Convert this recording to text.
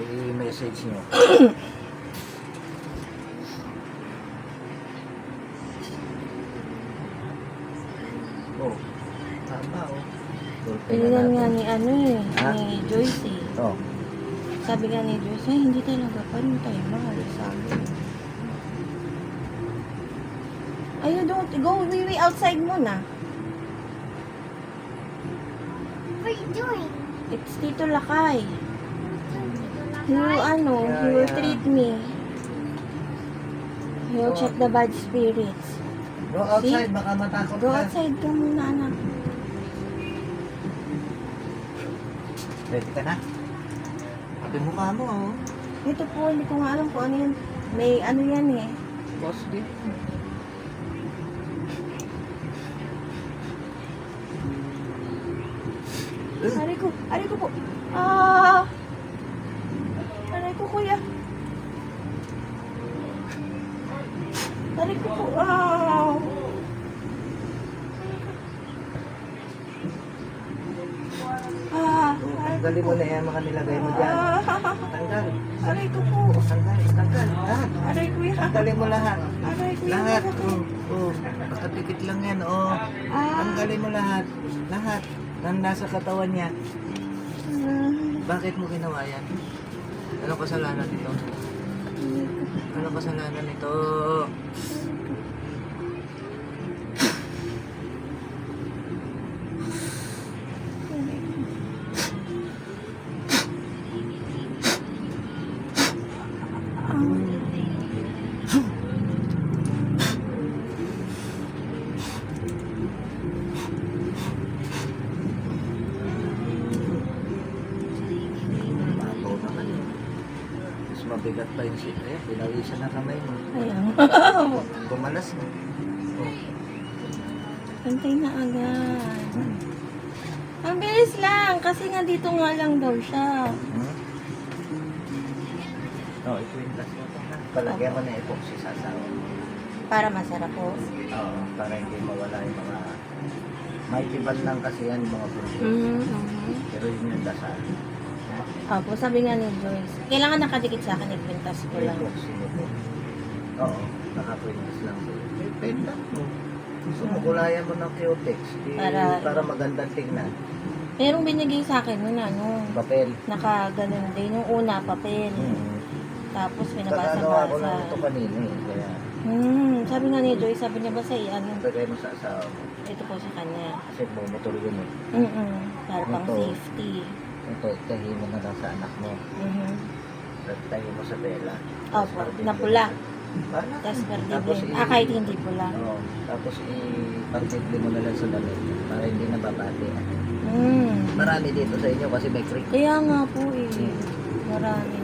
i-message nyo. Oh, tama oh. Tinignan nga ni ano eh, Ha? ni Joyce eh. Oh, Sabi nga ni Joyce, ay hindi talaga pa rin tayo mahal. Sabi. Ay, you don't go, we outside muna. What are you doing? It's Tito Lakay. He will, Yeah, he will yeah. treat me. He will check the bad spirits. go outside, baka matakot Go ka. outside ka muna, anak. Ready ka na? Ate mukha mo oh. Ito po, hindi ko nga alam kung ano yan. May ano yan eh. Boss din. Aray ko po. Ah! Aray ko, kuya. Aray ko po. Ah! Ah! Tanggalin mo na yan, mga nilagay mo dyan. Ah! Tanggal. Aray ko po. Tanggal, tanggal. Lahat. Aray ko yan. Tanggalin mo lahat. Aray ko yan. Lahat. Oh. Nakapikit lang yan, oh. Ah! Tanggalin mo lahat. Lahat. Nang nasa katawan niya. Ah! Bakit mo ginawa yan? Anong kasalanan nito? Anong kasalanan nito? Babaw naman yun. Mas mabigat pa yung shit. Ayan, pinawisan na kamay mo. Ayan. Kumalas na. Oh. Pantay na agad. Ang bilis lang. Kasi nga dito nga lang daw siya. Oh, ikwintas mo ito na. Palagyan mo na epoxy sa asawa. Para masarap po. Oo, para hindi mawala yung mga... May tiban lang kasi yan yung mga pulpo. Pero yun yung dasal. Opo, sabi nga ni Joyce. Kailangan nakadikit sa akin, ikwintas ko lang. Epoxy mo po. Oo, nakakwintas lang po. Eh, pwede lang po. Sumukulayan mo ng Q-Tex. Para magandang tingnan. Merong binigay sa akin nun, ano, Papel. nakaganon din. Nung una, papel. Tapos Kakagawa ko lang pinabasa-basa. ito kanina eh. Kaya Sabi nga ni Joyce, sabi niya ba sa ano, lagay mo sa asawa mo. ito po sa kanya. Kasi bumotor yun eh. Para pang Ito. safety. Ito, itahin mo na lang sa anak mo. At itahin mo sa tela. Opo, na pula. Bahala. Tapos Tapos perdible. Kahit hindi pula. Oo. Tapos i-particle mo na lang sa damit para hindi nababati. Mm. Marami dito sa inyo kasi may creek. Kaya nga po eh. Marami